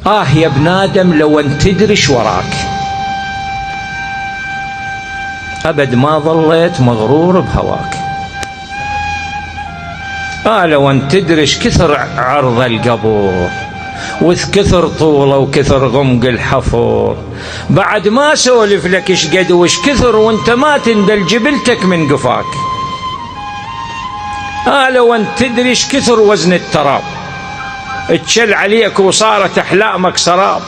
يا ابن آدم لو أن تدري وراك، أبد ما ظليت مغرور بهواك. لو أن تدري كثر عرض القبور، وكثر طوله وكثر غمق الحفر، بعد ما سولف لك ايش قد وش كثر وانت ما تندل جبلتك من قفاك. لو أن تدري ايش كثر وزن التراب، اتشل عليك وصارت أحلامك سراب.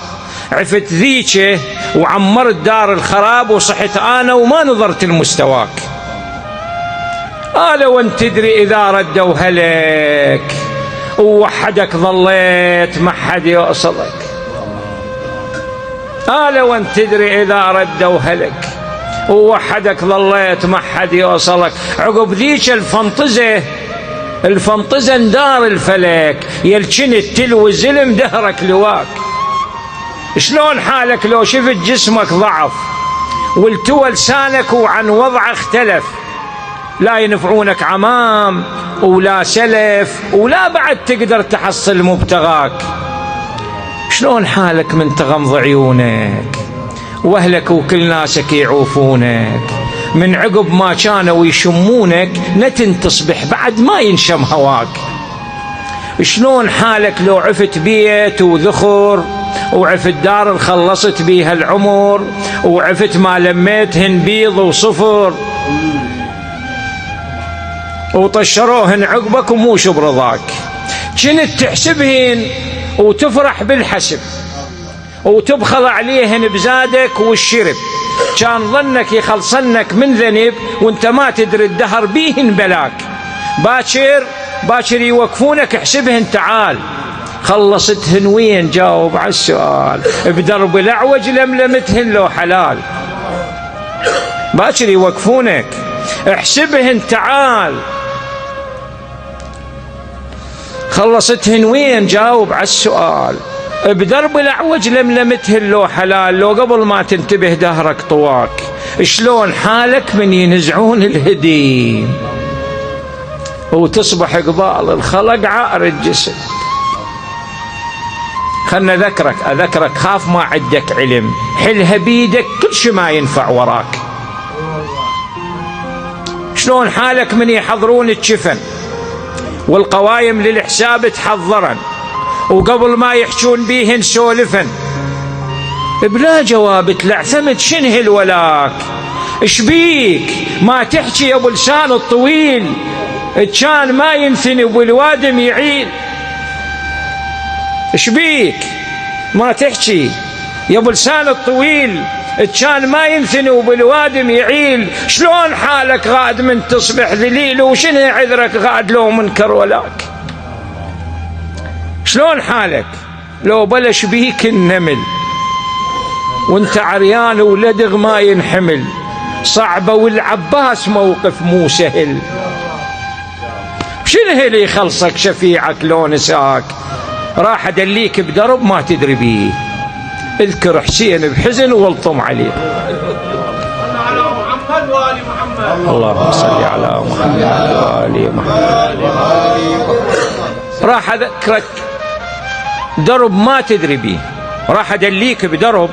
عفت ذيكه وعمرت دار الخراب، وصحت أنا وما نظرت لمستواك. لو أن تدري إذا ردوا هلك ووحدك ظليت ما حد يوصلك. لو أن تدري إذا ردوا هلك ووحدك ظليت ما حد يوصلك. عقب ذيك الفنطزة ندار الفلك، يلشن التلو الزلم دهرك لواك. شلون حالك لو شفت جسمك ضعف والتوى لسانك وعن وضعه اختلف؟ لا ينفعونك عمام ولا سلف، ولا بعد تقدر تحصل مبتغاك. شلون حالك من تغمض عيونك واهلك وكل ناسك يعوفونك؟ من عقب ما كانوا يشمونك نتن تصبح بعد ما ينشم هواك. شلون حالك لو عفت بيت وذخر، وعفت دار خلصت بيها العمر، وعفت ما لميتهن بيض وصفر، وطشروهن عقبك وموش برضاك. كنت تحسبهن وتفرح بالحسب، وتبخل عليهن بزادك والشرب. كان ظنك يخلصنك من ذنب وانت ما تدري الدهر بيهن بلاك. باكر يوقفونك احسبهن تعال، خلصتهن وين؟ جاوب على السؤال. بدرب الأعوج لملمتهن لو حلال. باكر يوقفونك احسبهن تعال، خلصتهن وين؟ جاوب على السؤال. بدرب الأعوج لملمتهن لو حلال، لو قبل ما تنتبه دهرك طواك. شلون حالك من ينزعون الهديم وتصبح قبال الخلق عائر الجسد؟ خلنا أذكرك خاف ما عندك علم، حلها بيدك كل شي ما ينفع وراك. شلون حالك من يحضرون الجفن والقوايم للحساب تحضرن، وقبل ما يحشون بيهن سولفن بلا جواب تلعثمت شنه الولاك. اشبيك ما تحكي يا ابو لسان الطويل؟ كان ما ينثني والوادم يعيل. اشبيك ما تحكي يا ابو لسان الطويل؟ كان ما ينثني وبالوادم يعيل. شلون حالك غاد من تصبح ذليل، وشنو عذرك غاد لو منكر ولاك؟ شلون حالك لو بلش بيك النمل وانت عريان ولدغ ما ينحمل؟ صعبة والعباس موقف مو سهل. شنو اللي يخلصك شفيعك لو نساك؟ راح ادليك بدرب ما تدري بيه. اذكر حسين بحزن والطم عليه. اللهم صل على محمد وآل محمد. راح اذكرك درب ما تدري بيه، راح ادليك بدرب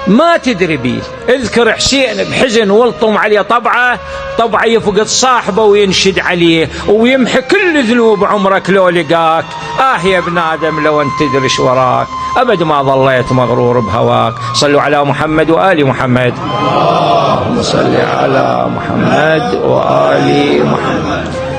ما تدري بيه. اذكر حسين بحزن والطم عليه. طبعه يفقد صاحبه وينشد عليه ويمحي كل ذنوب عمرك لو لقاك. يا ابن آدم لو أن تدري وراك، أبد ما ظليت مغرور بهواك. صلوا على محمد وآل محمد. اللهم صل على محمد وآل محمد.